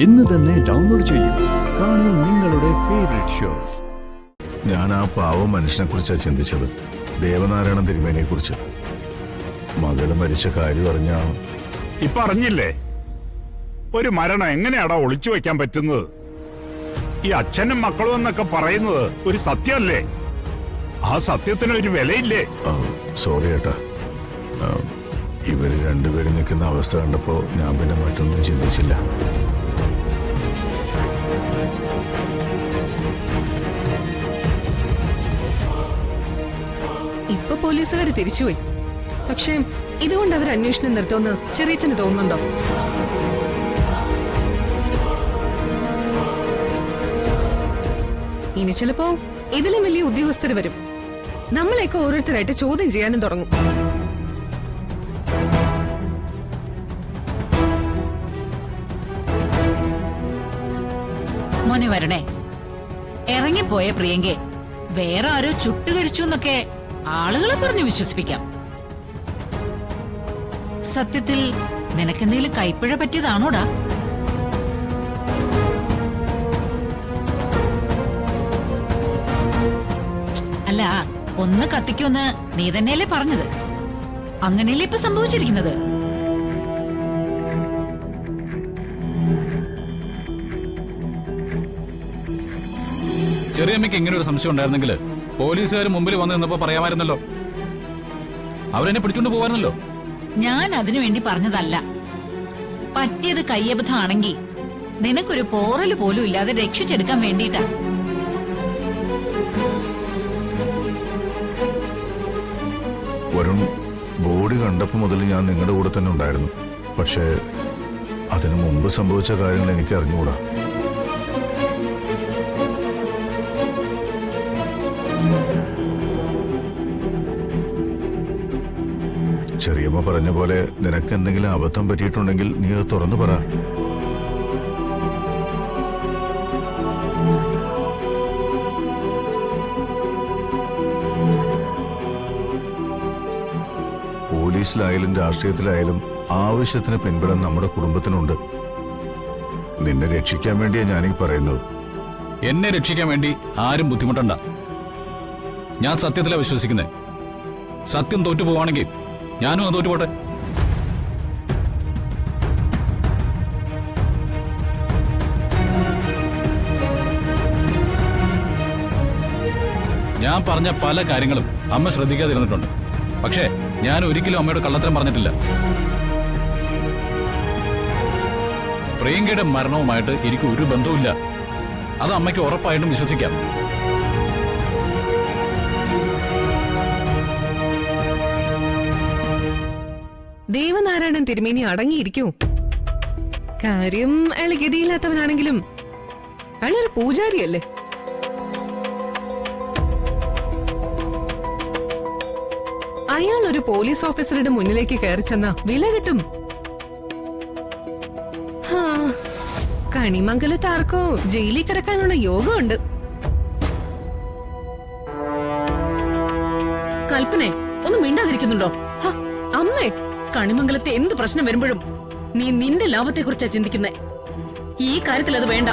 ഇന്ന് തന്നെ ഡൗൺലോഡ് ചെയ്യൂ. കാണൂ നിങ്ങളുടെ ഫേവറേറ്റ് ഷോസ്. ഞാൻ ആ പാവ മനുഷ്യനെ കുറിച്ചാണ് ചിന്തിച്ചത്, ദേവനാരായണൻ തിരുമേനിയെ കുറിച്ച്. മകള് മരിച്ച കാര്യം അറിഞ്ഞാ ഇപ്പൊ അറിഞ്ഞില്ലേ? ഒരു മരണം എങ്ങനെയാടാ ഒളിച്ചു വെക്കാൻ പറ്റുന്നത്? ഈ അച്ഛനും മക്കളും എന്നൊക്കെ പറയുന്നത് ഒരു സത്യമല്ലേ? ആ സത്യത്തിന് ഒരു വിലയില്ലേ? സോറി ഏട്ടാ, ഇവര് രണ്ടുപേരും നിൽക്കുന്ന അവസ്ഥ കണ്ടപ്പോ ഞാൻ പിന്നെ മറ്റൊന്നും ചിന്തിച്ചില്ല. ഇപ്പൊ പോലീസുകാര് തിരിച്ചുപോയി. പക്ഷേ ഇതുകൊണ്ട് അവർ അന്വേഷണം നിർത്തുമെന്ന് ചെറിയച്ഛന് തോന്നുന്നുണ്ടോ? ഇനി ചിലപ്പോ ഇതിലും വലിയ ഉദ്യോഗസ്ഥർ വരും. നമ്മളെയൊക്കെ ഓരോരുത്തരായിട്ട് ചോദ്യം ചെയ്യാനും തുടങ്ങും. മോനെ വരണേ. ഇറങ്ങിപ്പോയ പ്രിയങ്കെ വേറെ ആരോ ചുട്ടുകരിച്ചു എന്നൊക്കെ ആളുകളെ പറഞ്ഞു വിശ്വസിപ്പിക്കാം. സത്യത്തിൽ നിനക്കെന്തെങ്കിലും കൈപ്പിഴ പറ്റിയതാണോടാ? അല്ല, ഒന്ന് കത്തിക്കൊന്ന് നീ തന്നെയല്ലേ പറഞ്ഞത്? അങ്ങനെയല്ലേ ഇപ്പൊ സംഭവിച്ചിരിക്കുന്നത്? ചെറിയമ്മയ്ക്ക് ഇങ്ങനെ ഒരു സംശയം ഉണ്ടായിരുന്നെങ്കിൽ പോലീസുകാർ മുമ്പിൽ വന്നു നിന്നപ്പോ പറയാമായിരുന്നല്ലോ. അവരെന്നെ പിടിച്ചോണ്ട് പോവായിരുന്നല്ലോ. ഞാൻ അതിനു വേണ്ടി പറഞ്ഞതല്ല. പറ്റിയത് കയ്യബദ്ധമാണെങ്കിൽ നിനക്കൊരു പോറല് പോലും ഇല്ലാതെ രക്ഷിച്ചെടുക്കാൻ വേണ്ടിയിട്ടാ. വരുൺ, ബോഡി കണ്ടപ്പോ മുതൽ ഞാൻ നിങ്ങളുടെ കൂടെ തന്നെ ഉണ്ടായിരുന്നു. പക്ഷേ അതിനു മുമ്പ് സംഭവിച്ച കാര്യങ്ങൾ എനിക്ക് അറിഞ്ഞുകൂടാ. ചെറിയമ്മ പറഞ്ഞ പോലെ നിനക്ക് എന്തെങ്കിലും അബദ്ധം പറ്റിയിട്ടുണ്ടെങ്കിൽ നീ അത് തുറന്നു പറ. പോലീസിലായാലും രാഷ്ട്രീയത്തിലായാലും ആവശ്യത്തിന് പിൻബലം നമ്മുടെ കുടുംബത്തിനുണ്ട്. നിന്നെ രക്ഷിക്കാൻ വേണ്ടിയാ ഞാനീ പറയുന്നത്. എന്നെ രക്ഷിക്കാൻ വേണ്ടി ആരും ബുദ്ധിമുട്ടണ്ട. ഞാൻ സത്യത്തിലാ വിശ്വസിക്കുന്നേ. സത്യം തോറ്റു പോവാണെങ്കിൽ ഞാനും അത് തോറ്റുപോട്ടെ. ഞാൻ പറഞ്ഞ പല കാര്യങ്ങളും അമ്മ ശ്രദ്ധിക്കാതിരുന്നിട്ടുണ്ട്. പക്ഷേ ഞാൻ ഒരിക്കലും അമ്മയോട് കള്ളത്തരം പറഞ്ഞിട്ടില്ല. പ്രിയങ്കയുടെ മരണവുമായിട്ട് എനിക്ക് ഒരു ബന്ധവുമില്ല. അത് അമ്മയ്ക്ക് ഉറപ്പായിട്ടും വിശ്വസിക്കാം. ദേവനാരായണൻ തിരുമേനി അടങ്ങിയിരിക്കൂ. കാര്യം അയാൾ ഗതിയില്ലാത്തവനാണെങ്കിലും അയാളൊരു പൂജാരിയല്ലേ? അയാൾ ഒരു പോലീസ് ഓഫീസറുടെ മുന്നിലേക്ക് കയറി ചെന്ന വില കിട്ടും. കണിമംഗലത്ത് ആർക്കോ ജയിലിൽ കിടക്കാനുള്ള യോഗമുണ്ട്. കൽപ്പനെ ഒന്നും മിണ്ടാതിരിക്കുന്നുണ്ടോ? അമ്മേ, കണിമംഗലത്തെ എന്ത് പ്രശ്നം വരുമ്പോഴും നീ നിന്റെ ലാഭത്തെക്കുറിച്ചാ ചിന്തിക്കുന്നേ. ഈ കാര്യത്തിൽ അത് വേണ്ട.